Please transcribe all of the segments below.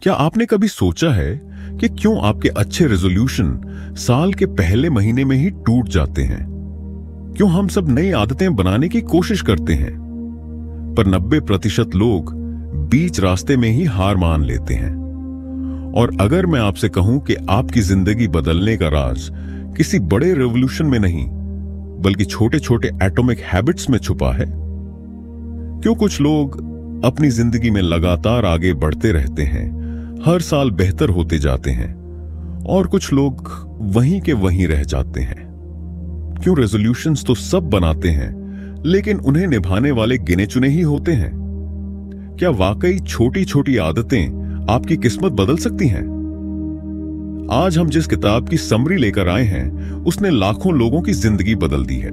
क्या आपने कभी सोचा है कि क्यों आपके अच्छे रेजोल्यूशन साल के पहले महीने में ही टूट जाते हैं? क्यों हम सब नई आदतें बनाने की कोशिश करते हैं, पर 90% लोग बीच रास्ते में ही हार मान लेते हैं? और अगर मैं आपसे कहूं कि आपकी जिंदगी बदलने का राज किसी बड़े रेवोल्यूशन में नहीं, बल्कि छोटे छोटे एटॉमिक हैबिट्स में छुपा है? क्यों कुछ लोग अपनी जिंदगी में लगातार आगे बढ़ते रहते हैं, हर साल बेहतर होते जाते हैं, और कुछ लोग वहीं के वहीं रह जाते हैं? क्यों रेजोल्यूशंस तो सब बनाते हैं, लेकिन उन्हें निभाने वाले गिने चुने ही होते हैं? क्या वाकई छोटी छोटी आदतें आपकी किस्मत बदल सकती हैं? आज हम जिस किताब की समरी लेकर आए हैं, उसने लाखों लोगों की जिंदगी बदल दी है।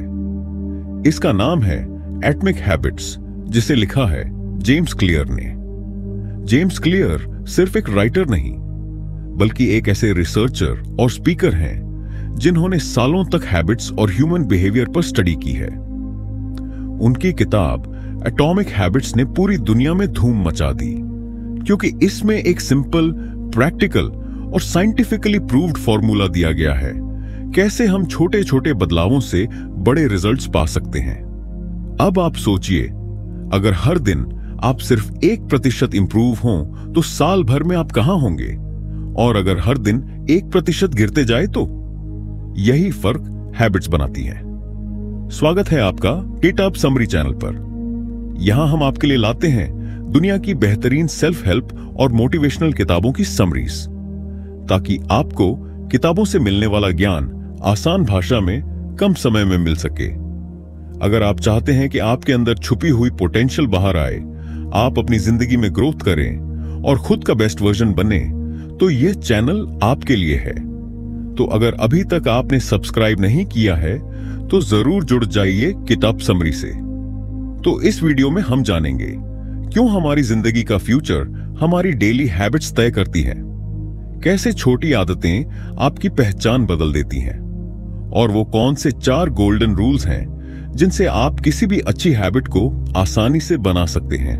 इसका नाम है एटॉमिक हैबिट्स, जिसे लिखा है जेम्स क्लियर ने। जेम्स क्लियर सिर्फ एक राइटर नहीं, बल्कि एक ऐसे रिसर्चर और स्पीकर हैं जिन्होंने सालों तक हैबिट्स और ह्यूमन बिहेवियर पर स्टडी की है। उनकी किताब एटॉमिक हैबिट्स ने पूरी दुनिया में धूम मचा दी, क्योंकि इसमें एक सिंपल, प्रैक्टिकल और साइंटिफिकली प्रूव्ड फॉर्मूला दिया गया है कैसे हम छोटे छोटे बदलावों से बड़े रिजल्ट्स पा सकते हैं। अब आप सोचिए, अगर हर दिन आप सिर्फ 1% इंप्रूव हों तो साल भर में आप कहां होंगे? और अगर हर दिन 1% गिरते जाए तो? यही फर्क हैबिट्स बनाती है। स्वागत है आपका किताब समरी चैनल पर। यहां हम आपके लिए लाते हैं दुनिया की बेहतरीन सेल्फ हेल्प और मोटिवेशनल किताबों की समरीज, ताकि आपको किताबों से मिलने वाला ज्ञान आसान भाषा में कम समय में मिल सके। अगर आप चाहते हैं कि आपके अंदर छुपी हुई पोटेंशियल बाहर आए, आप अपनी जिंदगी में ग्रोथ करें और खुद का बेस्ट वर्जन बने, तो यह चैनल आपके लिए है। तो अगर अभी तक आपने सब्सक्राइब नहीं किया है तो जरूर जुड़ जाइए किताब समरी से। तो इस वीडियो में हम जानेंगे क्यों हमारी जिंदगी का फ्यूचर हमारी डेली हैबिट्स तय करती है, कैसे छोटी आदतें आपकी पहचान बदल देती हैं, और वो कौन से 4 गोल्डन रूल्स हैं जिनसे आप किसी भी अच्छी हैबिट को आसानी से बना सकते हैं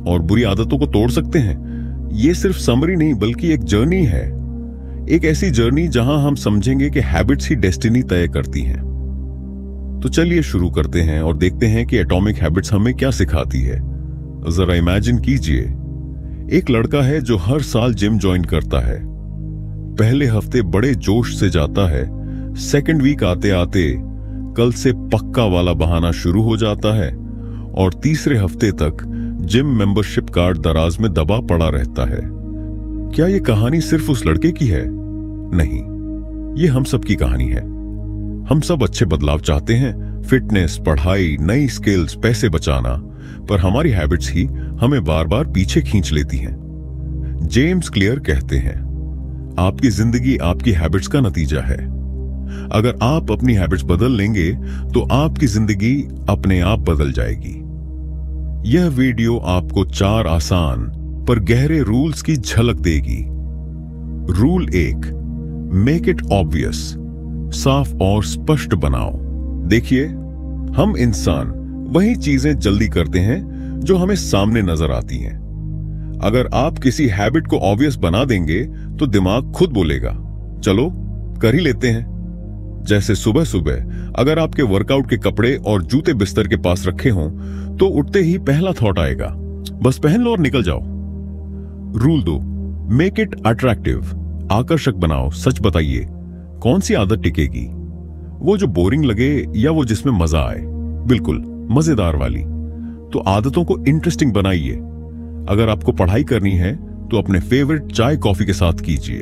और बुरी आदतों को तोड़ सकते हैं। ये सिर्फ समरी नहीं, बल्कि एक जर्नी है, एक ऐसी जर्नी जहां हम समझेंगे कि हैबिट्स ही डेस्टिनी तय करती हैं। तो चलिए शुरू करते हैं और देखते हैं कि एटॉमिक हैबिट्स हमें क्या सिखाती है। जरा इमेजिन कीजिए, एक लड़का है जो हर साल जिम ज्वाइन करता है। पहले हफ्ते बड़े जोश से जाता है, सेकंड वीक आते आते कल से पक्का वाला बहाना शुरू हो जाता है, और तीसरे हफ्ते तक जिम मेंबरशिप कार्ड दराज में दबा पड़ा रहता है। क्या यह कहानी सिर्फ उस लड़के की है? नहीं, यह हम सब की कहानी है। हम सब अच्छे बदलाव चाहते हैं, फिटनेस, पढ़ाई, नई स्किल्स, पैसे बचाना, पर हमारी हैबिट्स ही हमें बार बार पीछे खींच लेती हैं। जेम्स क्लियर कहते हैं, आपकी जिंदगी आपकी हैबिट्स का नतीजा है। अगर आप अपनी हैबिट्स बदल लेंगे तो आपकी जिंदगी अपने आप बदल जाएगी। यह वीडियो आपको 4 आसान पर गहरे रूल्स की झलक देगी। रूल 1, मेक इट ऑब्वियस, साफ और स्पष्ट बनाओ। देखिए, हम इंसान वही चीजें जल्दी करते हैं जो हमें सामने नजर आती हैं। अगर आप किसी हैबिट को ऑब्वियस बना देंगे तो दिमाग खुद बोलेगा, चलो कर ही लेते हैं। जैसे सुबह सुबह अगर आपके वर्कआउट के कपड़े और जूते बिस्तर के पास रखे हों तो उठते ही पहला थॉट आएगा, बस पहन लो और निकल जाओ। रूल 2, मेक इट अट्रैक्टिव, आकर्षक बनाओ। सच बताइए, कौन सी आदत टिकेगी? वो जो बोरिंग लगे या वो जिसमें मजा आए? बिल्कुल मजेदार वाली। तो आदतों को इंटरेस्टिंग बनाइए। अगर आपको पढ़ाई करनी है तो अपने फेवरेट चाय कॉफी के साथ कीजिए।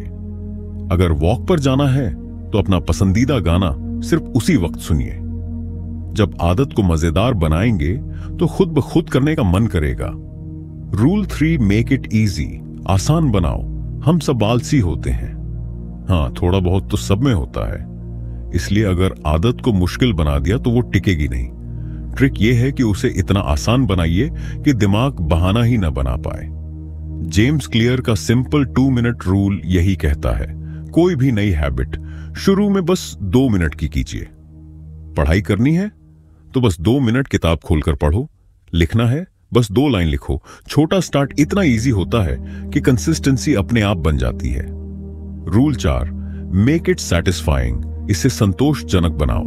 अगर वॉक पर जाना है तो अपना पसंदीदा गाना सिर्फ उसी वक्त सुनिए। जब आदत को मजेदार बनाएंगे तो खुद ब खुद करने का मन करेगा। रूल 3, मेक इट इजी, आसान बनाओ। हम सब आलसी होते हैं, हाँ, थोड़ा बहुत तो सब में होता है, इसलिए अगर आदत को मुश्किल बना दिया तो वो टिकेगी नहीं। ट्रिक ये है कि उसे इतना आसान बनाइए कि दिमाग बहाना ही ना बना पाए। जेम्स क्लियर का सिंपल 2 मिनट रूल यही कहता है, कोई भी नई हैबिट शुरू में बस 2 मिनट की कीजिए। पढ़ाई करनी है तो बस 2 मिनट किताब खोलकर पढ़ो, लिखना है बस 2 लाइन लिखो। छोटा स्टार्ट इतना इजी होता है कि कंसिस्टेंसी अपने आप बन जाती है। Rule 4, make it satisfying. इसे संतोषजनक बनाओ।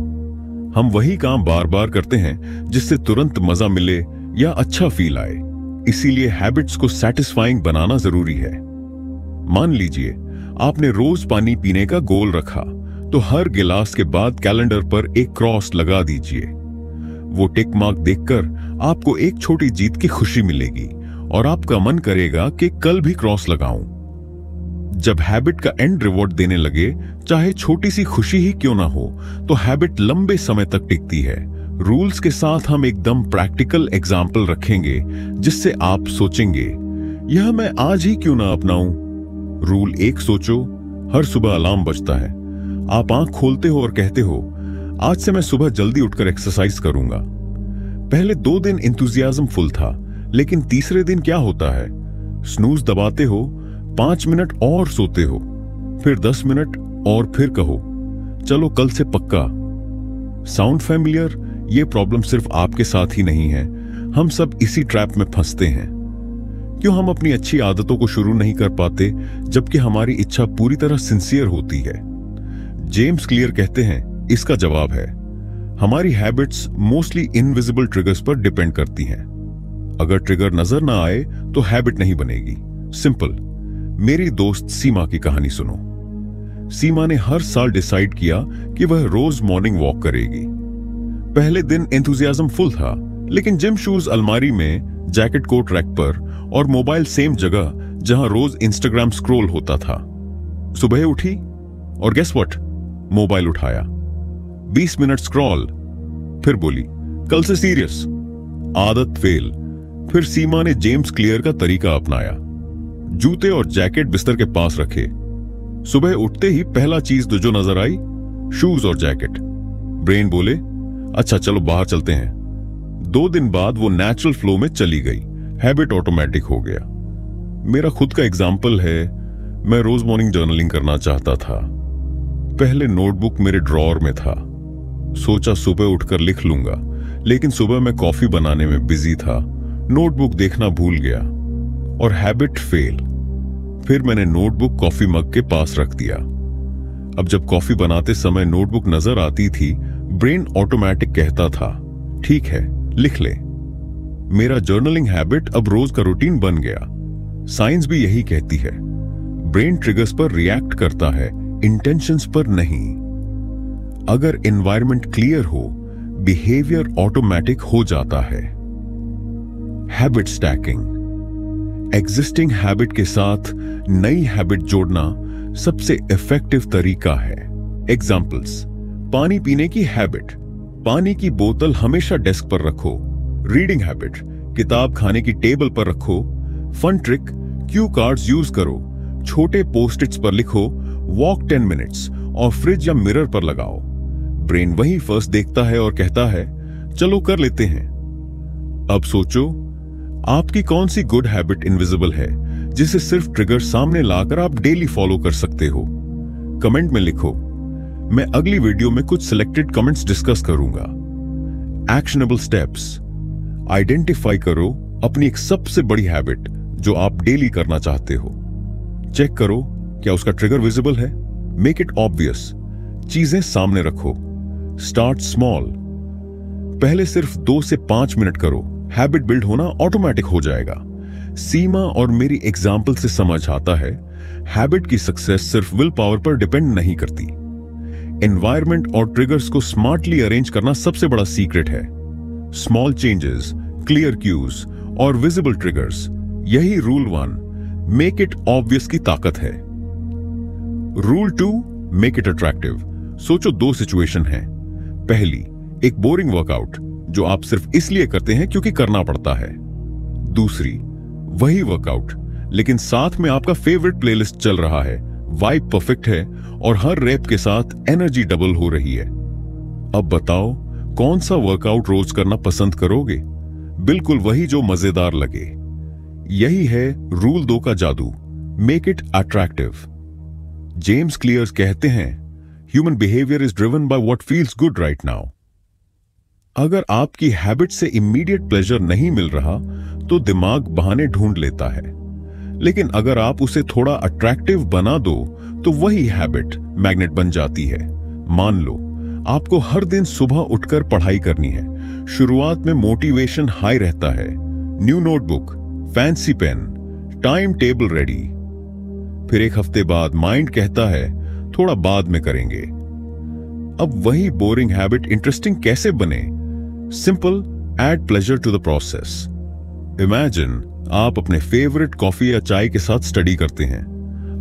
हम वही काम बार बार करते हैं जिससे तुरंत मजा मिले या अच्छा फील आए। इसीलिए हैबिट्स को सैटिस्फाइंग बनाना जरूरी है। मान लीजिए आपने रोज पानी पीने का गोल रखा, तो हर गिलास के बाद कैलेंडर पर एक क्रॉस लगा दीजिए। वो टिक मार्क देखकर आपको एक छोटी जीत की खुशी मिलेगी और आपका मन करेगा कि कल भी क्रॉस लगाऊं। जब हैबिट का एंड रिवॉर्ड देने लगे, चाहे छोटी सी खुशी ही क्यों ना हो, तो हैबिट लंबे समय तक टिकती है। रूल्स के साथ हम एकदम प्रैक्टिकल एग्जाम्पल रखेंगे जिससे आप सोचेंगे, यह मैं आज ही क्यों ना अपनाऊं। रूल 1 सोचो, हर सुबह अलार्म बजता है। आप आंख खोलते हो और कहते हो, आज से मैं सुबह जल्दी उठकर एक्सरसाइज करूंगा। पहले 2 दिन एंथुसियाज्म फुल था, लेकिन तीसरे दिन क्या होता है? स्नूज दबाते हो, 5 मिनट और सोते हो, फिर 10 मिनट और फिर कहो, चलो कल से पक्का। Sound familiar? ये प्रॉब्लम सिर्फ आपके साथ ही नहीं है, हम सब इसी ट्रैप में फंसते हैं। क्यों हम अपनी अच्छी आदतों को शुरू नहीं कर पाते जबकि हमारी इच्छा पूरी तरह सिंसियर होती है? जेम्स क्लियर कहते हैं, इसका जवाब है, हमारी हैबिट्स मोस्टली इनविजिबल ट्रिगर्स पर डिपेंड करती हैं। अगर ट्रिगर नजर ना आए तो हैबिट नहीं बनेगी। सिंपल। मेरी दोस्त सीमा की कहानी सुनो। सीमा ने हर साल डिसाइड किया कि वह रोज मॉर्निंग वॉक करेगी। पहले दिन एंथुसियाज्म फुल था, लेकिन जिम शूज अलमारी में, जैकेट कोट रैक पर और मोबाइल सेम जगह जहां रोज इंस्टाग्राम स्क्रॉल होता था। सुबह उठी और गेस व्हाट, मोबाइल उठाया, 20 मिनट स्क्रॉल, फिर बोली कल से सीरियस। आदत फेल। फिर सीमा ने जेम्स क्लियर का तरीका अपनाया। जूते और जैकेट बिस्तर के पास रखे। सुबह उठते ही पहला चीज जो नजर आई, शूज और जैकेट। ब्रेन बोले, अच्छा चलो बाहर चलते हैं। 2 दिन बाद वो नेचुरल फ्लो में चली गई। हैबिट ऑटोमेटिक हो गया। मेरा खुद का एग्जाम्पल है, मैं रोज मॉर्निंग जर्नलिंग करना चाहता था। पहले नोटबुक मेरे ड्रॉअर में था। सोचा सुबह उठकर लिख लूंगा, लेकिन सुबह मैं कॉफी बनाने में बिजी था, नोटबुक देखना भूल गया और हैबिट फेल। फिर मैंने नोटबुक कॉफी मग के पास रख दिया। अब जब कॉफी बनाते समय नोटबुक नजर आती थी, ब्रेन ऑटोमेटिक कहता था, ठीक है लिख ले। मेरा जर्नलिंग हैबिट अब रोज का रूटीन बन गया। साइंस भी यही कहती है, ब्रेन ट्रिगर्स पर रिएक्ट करता है, इंटेंशंस पर नहीं। अगर एनवायरनमेंट क्लियर हो, बिहेवियर ऑटोमेटिक हो जाता है। Habit stacking. एग्जिस्टिंग हैबिट के साथ नई हैबिट जोड़ना सबसे इफेक्टिव तरीका है। एग्जाम्पल्स, पानी पीने की हैबिट, पानी की बोतल हमेशा डेस्क पर रखो। रीडिंग हैबिट, किताब खाने की टेबल पर रखो। Fun trick, cue cards use करो, छोटे पोस्ट-इट्स पर लिखो वॉक 10 मिनट्स और फ्रिज या मिरर पर लगाओ। ब्रेन वही फर्स्ट देखता है और कहता है, चलो कर लेते हैं। अब सोचो, आपकी कौन सी गुड हैबिट इनविजिबल है जिसे सिर्फ ट्रिगर सामने लाकर आप डेली फॉलो कर सकते हो? कमेंट में लिखो। मैं अगली वीडियो में कुछ सिलेक्टेड कमेंट्स डिस्कस करूंगा। Actionable steps. आइडेंटिफाई करो अपनी एक सबसे बड़ी हैबिट जो आप डेली करना चाहते हो। चेक करो क्या उसका ट्रिगर विजिबल है। Make it obvious. चीजें सामने रखो। Start small. पहले सिर्फ 2 से 5 मिनट करो, हैबिट बिल्ड होना ऑटोमेटिक हो जाएगा। सीमा और मेरी एग्जाम्पल से समझ आता है, हैबिट की सक्सेस सिर्फ विल पावर पर डिपेंड नहीं करती। एनवायरनमेंट और ट्रिगर्स को स्मार्टली अरेंज करना सबसे बड़ा सीक्रेट है। स्मॉल चेंजेस, क्लियर क्यूज और विजिबल ट्रिगर्स, यही रूल 1 मेक इट ऑब्वियस की ताकत है। Rule 2 make it attractive. सोचो 2 सिचुएशन है। पहली, एक बोरिंग वर्कआउट जो आप सिर्फ इसलिए करते हैं क्योंकि करना पड़ता है। दूसरी, वही वर्कआउट लेकिन साथ में आपका फेवरेट प्लेलिस्ट चल रहा है, वाइब परफेक्ट है और हर रैप के साथ एनर्जी डबल हो रही है। अब बताओ कौन सा वर्कआउट रोज करना पसंद करोगे? बिल्कुल वही जो मजेदार लगे। यही है रूल 2 का जादू, make it attractive. James clear कहते हैं, human behaviour is driven by what feels good right now. अगर आपकी हैबिट से इमीडिएट प्लेजर नहीं मिल रहा तो दिमाग बहाने ढूंढ लेता है, लेकिन अगर आप उसे थोड़ा अट्रैक्टिव बना दो तो वही हैबिट मैग्नेट बन जाती है। मान लो आपको हर दिन सुबह उठकर पढ़ाई करनी है। शुरुआत में मोटिवेशन हाई रहता है, new notebook, fancy pen, time table ready. फिर एक हफ्ते बाद माइंड कहता है थोड़ा बाद में करेंगे। अब वही बोरिंग हैबिट इंटरेस्टिंग कैसे बने? Simple, add pleasure to the process. Imagine आप अपने फेवरेट कॉफी या चाय के साथ स्टडी करते हैं।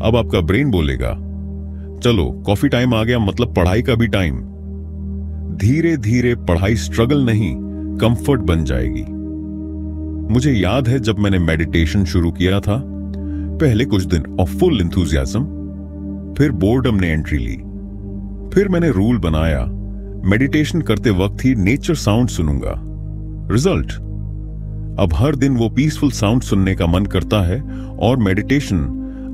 अब आपका ब्रेन बोलेगा चलो कॉफी टाइम आ गया, मतलब पढ़ाई का भी टाइम। धीरे धीरे पढ़ाई स्ट्रगल नहीं, कंफर्ट बन जाएगी। मुझे याद है जब मैंने मेडिटेशन शुरू किया था, पहले कुछ दिन ऑफ फुल एंथुसियाज्म, फिर बोर्डम ने एंट्री ली। फिर मैंने रूल बनाया, मेडिटेशन करते वक्त ही नेचर साउंड सुनूंगा। रिजल्ट, अब हर दिन वो पीसफुल साउंड सुनने का मन करता है और मेडिटेशन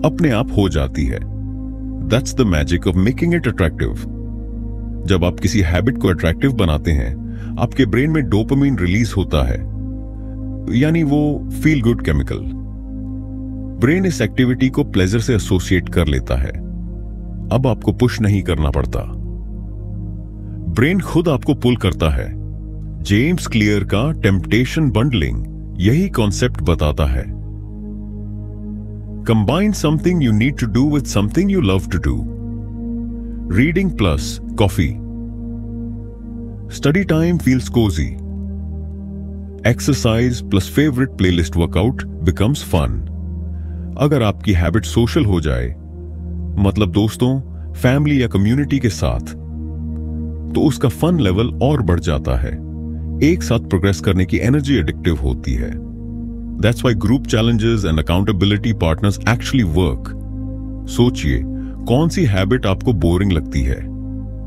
अपने आप हो जाती है। That's the magic of making it attractive. जब आप किसी हैबिट को अट्रैक्टिव बनाते हैं, आपके ब्रेन में डोपामिन रिलीज होता है, यानी वो फील गुड केमिकल। ब्रेन इस एक्टिविटी को प्लेजर से एसोसिएट कर लेता है। अब आपको पुश नहीं करना पड़ता, ब्रेन खुद आपको पुल करता है। जेम्स क्लियर का टेम्पटेशन बंडलिंग यही कॉन्सेप्ट बताता है। Combine something you need to do with something you love to do. Reading plus coffee, study time feels cosy. Exercise plus favourite playlist workout becomes fun. अगर आपकी habit social हो जाए, मतलब दोस्तों, family या कम्युनिटी के साथ, तो उसका फन लेवल और बढ़ जाता है। एक साथ प्रोग्रेस करने की एनर्जी एडिक्टिव होती है। That's why group challenges and accountability partners actually work. सोचिए, कौन सी हैबिट आपको बोरिंग लगती है?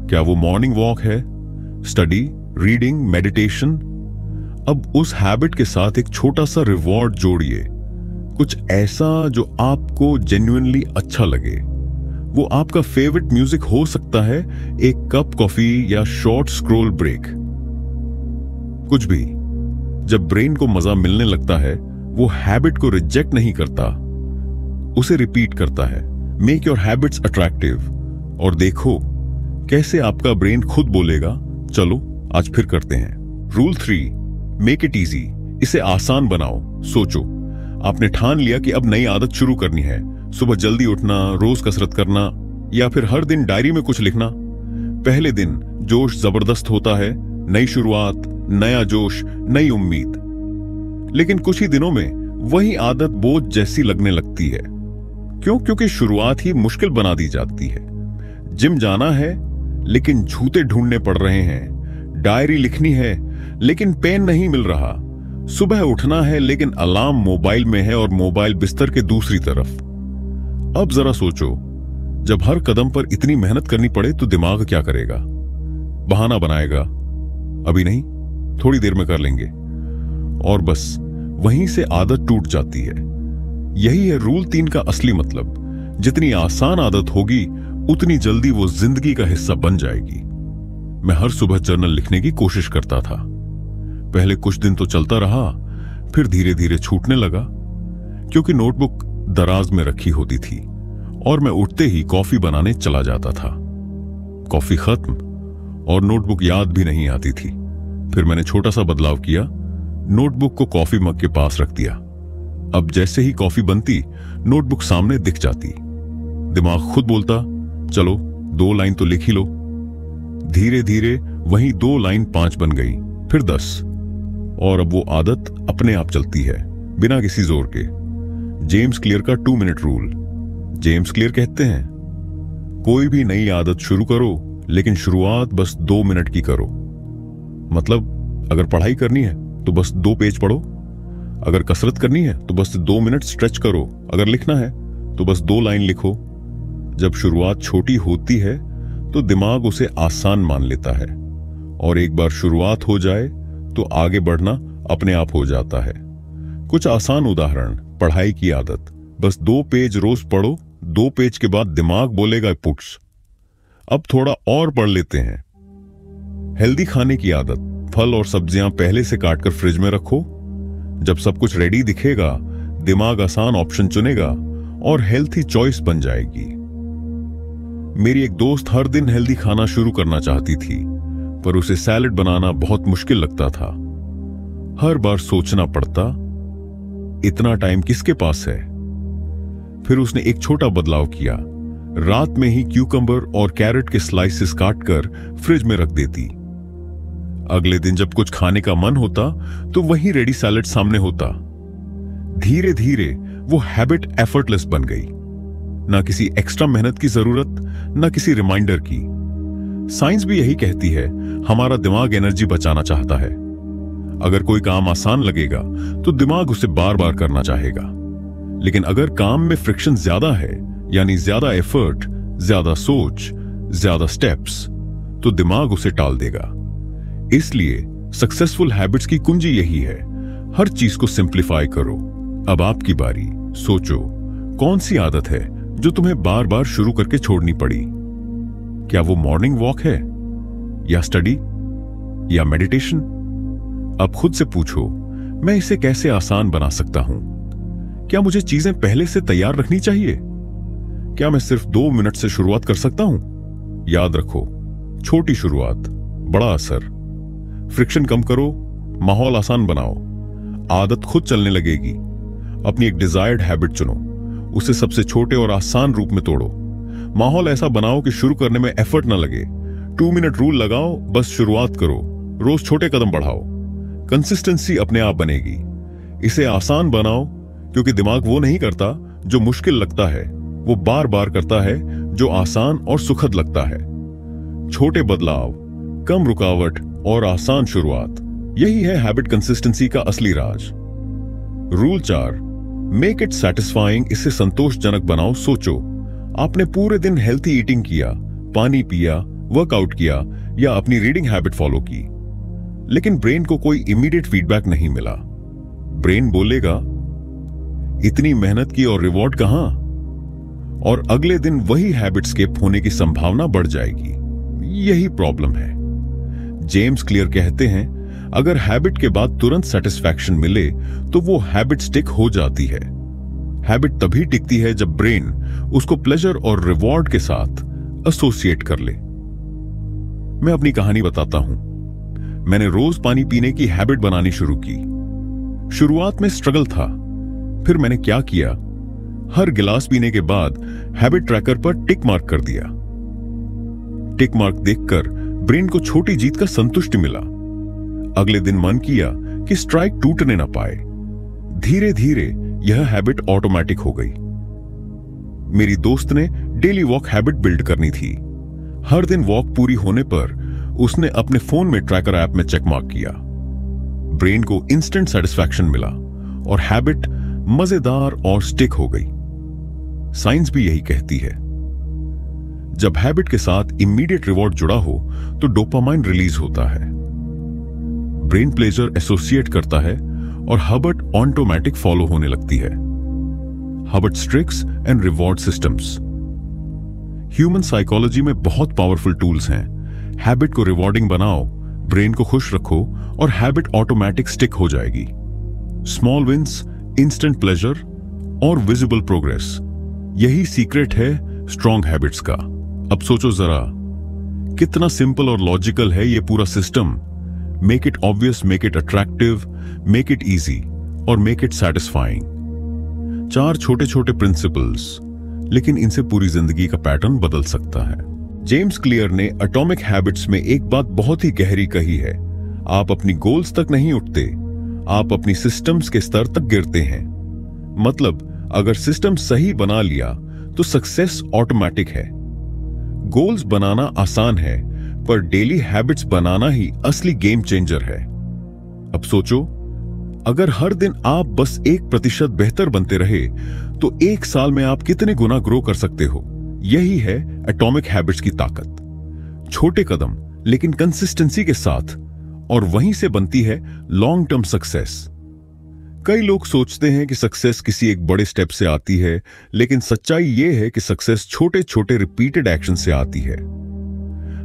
क्या वो मॉर्निंग वॉक है, स्टडी, रीडिंग, मेडिटेशन? अब उस हैबिट के साथ एक छोटा सा रिवॉर्ड जोड़िए, कुछ ऐसा जो आपको जेन्युइनली अच्छा लगे। वो आपका फेवरेट म्यूजिक हो सकता है, एक कप कॉफी या शॉर्ट स्क्रॉल ब्रेक, कुछ भी। जब ब्रेन को मजा मिलने लगता है, वो हैबिट को रिजेक्ट नहीं करता, उसे रिपीट करता है। मेक योर हैबिट्स अट्रैक्टिव और देखो कैसे आपका ब्रेन खुद बोलेगा चलो आज फिर करते हैं। Rule 3, make it easy. इसे आसान बनाओ। सोचो, आपने ठान लिया कि अब नई आदत शुरू करनी है। सुबह जल्दी उठना, रोज कसरत करना या फिर हर दिन डायरी में कुछ लिखना। पहले दिन जोश जबरदस्त होता है, नई शुरुआत, नया जोश, नई उम्मीद। लेकिन कुछ ही दिनों में वही आदत बोझ जैसी लगने लगती है। क्यों? क्योंकि शुरुआत ही मुश्किल बना दी जाती है। जिम जाना है लेकिन जूते ढूंढने पड़ रहे हैं। डायरी लिखनी है लेकिन पेन नहीं मिल रहा। सुबह उठना है लेकिन अलार्म मोबाइल में है और मोबाइल बिस्तर के दूसरी तरफ। अब जरा सोचो, जब हर कदम पर इतनी मेहनत करनी पड़े तो दिमाग क्या करेगा? बहाना बनाएगा, अभी नहीं, थोड़ी देर में कर लेंगे, और बस वहीं से आदत टूट जाती है। यही है रूल 3 का असली मतलब। जितनी आसान आदत होगी उतनी जल्दी वो जिंदगी का हिस्सा बन जाएगी। मैं हर सुबह जर्नल लिखने की कोशिश करता था। पहले कुछ दिन तो चलता रहा, फिर धीरे धीरे छूटने लगा, क्योंकि नोटबुक दराज में रखी होती थी और मैं उठते ही कॉफी बनाने चला जाता था। कॉफी खत्म और नोटबुक याद भी नहीं आती थी। फिर मैंने छोटा सा बदलाव किया, नोटबुक को कॉफी मग के पास रख दिया। अब जैसे ही कॉफी बनती, नोटबुक सामने दिख जाती। दिमाग खुद बोलता, चलो 2 लाइन तो लिख ही लो। धीरे धीरे वही 2 लाइन 5 बन गई, फिर 10, और अब वो आदत अपने आप चलती है, बिना किसी जोर के। जेम्स क्लियर का 2 मिनट रूल। जेम्स क्लियर कहते हैं, कोई भी नई आदत शुरू करो, लेकिन शुरुआत बस 2 मिनट की करो। मतलब अगर पढ़ाई करनी है तो बस 2 पेज पढ़ो, अगर कसरत करनी है तो बस 2 मिनट स्ट्रेच करो, अगर लिखना है तो बस 2 लाइन लिखो। जब शुरुआत छोटी होती है तो दिमाग उसे आसान मान लेता है, और एक बार शुरुआत हो जाए तो आगे बढ़ना अपने आप हो जाता है। कुछ आसान उदाहरण। पढ़ाई की आदत, बस 2 पेज रोज पढ़ो, 2 पेज के बाद दिमाग बोलेगा पुट्स, अब थोड़ा और पढ़ लेते हैं। हेल्दी खाने की आदत, फल और सब्जियां पहले से काटकर फ्रिज में रखो। जब सब कुछ रेडी दिखेगा, दिमाग आसान ऑप्शन चुनेगा और हेल्थी चॉइस बन जाएगी। मेरी एक दोस्त हर दिन हेल्दी खाना शुरू करना चाहती थी, पर उसे सैलेड बनाना बहुत मुश्किल लगता था। हर बार सोचना पड़ता, इतना टाइम किसके पास है। फिर उसने एक छोटा बदलाव किया। रात में ही क्यूकम्बर और कैरेट के स्लाइसेस काटकर फ्रिज में रख देती। अगले दिन जब कुछ खाने का मन होता तो वही रेडी सैलेड सामने होता। धीरे धीरे वो हैबिट एफर्टलेस बन गई। ना किसी एक्स्ट्रा मेहनत की जरूरत, ना किसी रिमाइंडर की। साइंस भी यही कहती है, हमारा दिमाग एनर्जी बचाना चाहता है। अगर कोई काम आसान लगेगा तो दिमाग उसे बार बार करना चाहेगा, लेकिन अगर काम में फ्रिक्शन ज्यादा है, यानी ज्यादा एफर्ट, ज्यादा सोच, ज्यादा स्टेप्स, तो दिमाग उसे टाल देगा। इसलिए सक्सेसफुल हैबिट्स की कुंजी यही है, हर चीज को सिंप्लीफाई करो। अब आपकी बारी। सोचो, कौन सी आदत है जो तुम्हें बार बार शुरू करके छोड़नी पड़ी? क्या वो मॉर्निंग वॉक है, या स्टडी, या मेडिटेशन? अब खुद से पूछो, मैं इसे कैसे आसान बना सकता हूं? क्या मुझे चीजें पहले से तैयार रखनी चाहिए? क्या मैं सिर्फ 2 मिनट से शुरुआत कर सकता हूं? याद रखो, छोटी शुरुआत, बड़ा असर। फ्रिक्शन कम करो, माहौल आसान बनाओ, आदत खुद चलने लगेगी। अपनी एक डिजायर्ड हैबिट चुनो, उसे सबसे छोटे और आसान रूप में तोड़ो। माहौल ऐसा बनाओ कि शुरू करने में एफर्ट ना लगे। 2 मिनट रूल लगाओ, बस शुरुआत करो। रोज छोटे कदम बढ़ाओ, कंसिस्टेंसी अपने आप बनेगी। इसे आसान बनाओ, क्योंकि दिमाग वो नहीं करता जो मुश्किल लगता है, वो बार बार करता है जो आसान और सुखद लगता है। छोटे बदलाव, कम रुकावट और आसान शुरुआत, यही है हैबिट कंसिस्टेंसी का असली राज। Rule 4, make it satisfying. इसे संतोषजनक बनाओ। सोचो, आपने पूरे दिन हेल्थी ईटिंग किया, पानी पिया, वर्कआउट किया या अपनी रीडिंग हैबिट फॉलो की, लेकिन ब्रेन को कोई इमीडिएट फीडबैक नहीं मिला। ब्रेन बोलेगा, इतनी मेहनत की और रिवॉर्ड कहां? और अगले दिन वही हैबिट स्किप होने की संभावना बढ़ जाएगी। यही प्रॉब्लम है। जेम्स क्लियर कहते हैं, अगर हैबिट के बाद तुरंत सेटिस्फैक्शन मिले तो वो हैबिट स्टिक हो जाती है। हैबिट तभी टिकती है जब ब्रेन उसको प्लेजर और रिवॉर्ड के साथ एसोसिएट कर ले। मैं अपनी कहानी बताता हूं। मैंने रोज पानी पीने की हैबिट बनानी शुरू की। शुरुआत में स्ट्रगल था। फिर मैंने क्या किया, हर गिलास पीने के बाद हैबिट ट्रैकर पर टिक मार्क कर दिया। टिक मार्क देखकर ब्रेन को छोटी जीत का संतुष्टि मिला। अगले दिन मन किया कि स्ट्राइक टूटने ना पाए। धीरे धीरे यह हैबिट ऑटोमेटिक हो गई। मेरी दोस्त ने डेली वॉक हैबिट बिल्ड करनी थी। हर दिन वॉक पूरी होने पर उसने अपने फोन में ट्रैकर ऐप में चेक मार्क किया। ब्रेन को इंस्टेंट सेटिस्फैक्शन मिला और हैबिट मजेदार और स्टिक हो गई। साइंस भी यही कहती है, जब हैबिट के साथ इमीडिएट रिवॉर्ड जुड़ा हो तो डोपामाइन रिलीज होता है। ब्रेन प्लेजर एसोसिएट करता है और हैबिट ऑटोमेटिक फॉलो होने लगती है। Habit tricks and reward systems. Human psychology में बहुत पावरफुल टूल्स हैं। हैबिट को रिवॉर्डिंग बनाओ, ब्रेन को खुश रखो और हैबिट ऑटोमेटिक स्टिक हो जाएगी। स्मॉल विंस, इंस्टेंट प्लेजर और विजिबल प्रोग्रेस, यही सीक्रेट है स्ट्रॉन्ग हैबिट्स का। अब सोचो जरा, कितना सिंपल और लॉजिकल है ये पूरा system. Make it obvious, make it attractive, make it easy और मेक इट सैटिस्फाइंग। 4 छोटे छोटे प्रिंसिपल्स, लेकिन इनसे पूरी जिंदगी का पैटर्न बदल सकता है। जेम्स क्लियर ने एटॉमिक हैबिट्स में एक बात बहुत ही गहरी कही है, आप अपनी गोल्स तक नहीं उठते, आप अपनी सिस्टम्स के स्तर तक गिरते हैं। मतलब अगर सिस्टम सही बना लिया तो सक्सेस ऑटोमेटिक है। गोल्स बनाना आसान है, पर डेली हैबिट्स बनाना ही असली गेम चेंजर है। अब सोचो, अगर हर दिन आप बस 1% बेहतर बनते रहे तो 1 साल में आप कितने गुना ग्रो कर सकते हो। यही है एटॉमिक हैबिट्स की ताकत। छोटे कदम लेकिन कंसिस्टेंसी के साथ, और वहीं से बनती है लॉन्ग टर्म सक्सेस। कई लोग सोचते हैं कि सक्सेस किसी एक बड़े स्टेप से आती है, लेकिन सच्चाई यह है कि सक्सेस छोटे छोटे रिपीटेड एक्शन से आती है।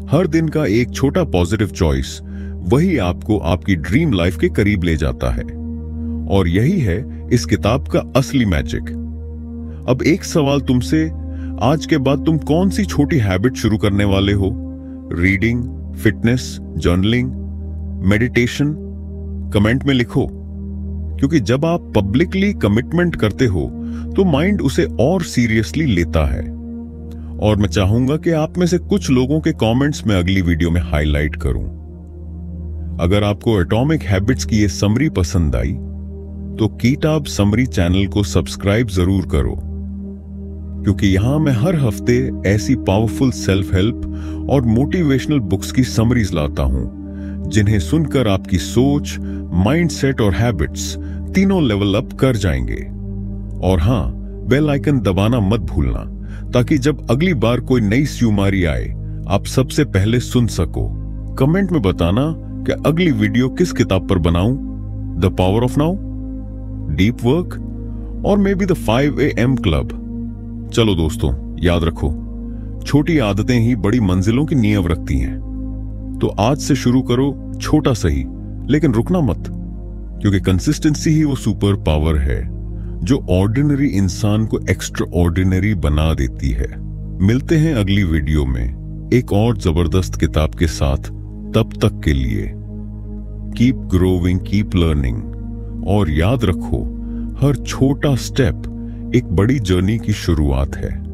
हर दिन का एक छोटा पॉजिटिव चॉइस वही आपको आपकी ड्रीम लाइफ के करीब ले जाता है। और यही है इस किताब का असली मैजिक। अब एक सवाल तुमसे, आज के बाद तुम कौन सी छोटी हैबिट शुरू करने वाले हो? Reading, fitness, journaling, meditation? Comment में लिखो, क्योंकि जब आप पब्लिकली कमिटमेंट करते हो तो माइंड उसे और सीरियसली लेता है। और मैं चाहूंगा कि आप में से कुछ लोगों के कमेंट्स में अगली वीडियो में हाईलाइट करूं। अगर आपको एटॉमिक हैबिट्स की ये समरी पसंद आई तो किताब समरी चैनल को सब्सक्राइब जरूर करो, क्योंकि यहां मैं हर हफ्ते ऐसी पावरफुल सेल्फ हेल्प और मोटिवेशनल बुक्स की समरीज लाता हूं, जिन्हें सुनकर आपकी सोच, माइंडसेट और हैबिट्स तीनों लेवल अप कर जाएंगे। और हां, बेल आइकन दबाना मत भूलना, ताकि जब अगली बार कोई नई सुमारी आए आप सबसे पहले सुन सको। कमेंट में बताना कि अगली वीडियो किस किताब पर बनाऊं, the power of now, deep work और may be the 5 AM club. चलो दोस्तों, याद रखो, छोटी आदतें ही बड़ी मंजिलों की नींव रखती हैं। तो आज से शुरू करो, छोटा सही, लेकिन रुकना मत, क्योंकि कंसिस्टेंसी ही वो सुपर पावर है जो ऑर्डिनरी इंसान को एक्स्ट्रा ऑर्डिनरी बना देती है। मिलते हैं अगली वीडियो में एक और जबरदस्त किताब के साथ। तब तक के लिए कीप ग्रोविंग, कीप लर्निंग, और याद रखो, हर छोटा स्टेप एक बड़ी जर्नी की शुरुआत है।